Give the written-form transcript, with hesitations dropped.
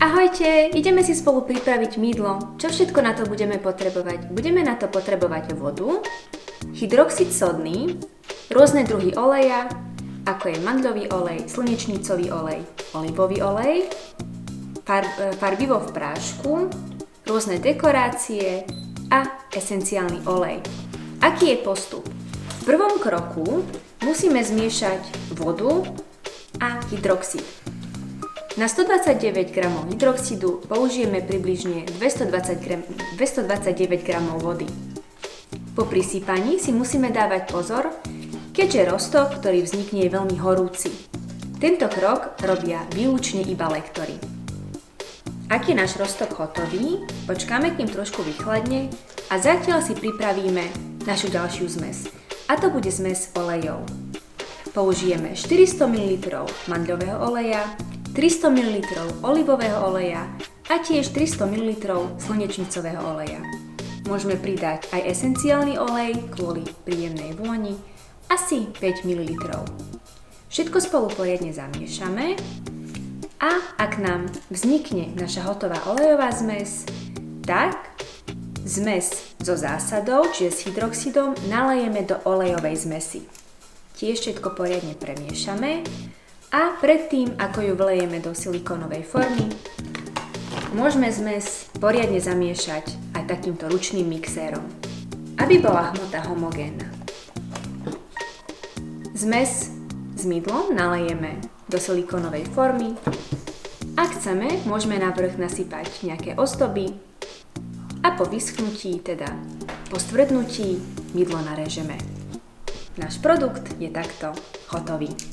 Ahojte, ideme si spolu pripraviť mydlo. Čo všetko na to budeme potrebovať? Budeme na to potrebovať vodu, hydroxid sodný, rôzne druhy oleja, ako je mandľový olej, slnečnicový olej, olivový olej, farbivo v prášku, rôzne dekorácie a esenciálny olej. Aký je postup? V prvom kroku musíme zmiešať vodu a hydroxid. Na 129 g hydroxidu použijeme približne 229 g vody. Po prisypaní si musíme dávať pozor, keďže roztok, ktorý vznikne, je veľmi horúci. Tento krok robia výlučne iba lektori. Ak je náš roztok hotový, počkáme, kým trošku vychladne a zatiaľ si pripravíme našu ďalšiu zmes. A to bude zmes olejov. Použijeme 400 ml mandľového oleja, 300 ml olivového oleja a tiež 300 ml slnečnicového oleja. Môžeme pridať aj esenciálny olej kvôli príjemnej vôni, asi 5 ml. Všetko spolu poriadne zamiešame a ak nám vznikne naša hotová olejová zmes, tak zmes so zásadou, čiže s hydroxidom, nalejeme do olejovej zmesi. Tiež všetko poriadne premiešame a predtým, ako ju vlejeme do silikónovej formy, môžeme zmes poriadne zamiešať aj takýmto ručným mixérom, aby bola hmota homogénna. Zmes s mydlom nalejeme do silikónovej formy. Ak chceme, môžeme na vrch nasypať nejaké ozdoby a po vyschnutí, teda po stvrdnutí, mydlo narežeme. Náš produkt je takto hotový.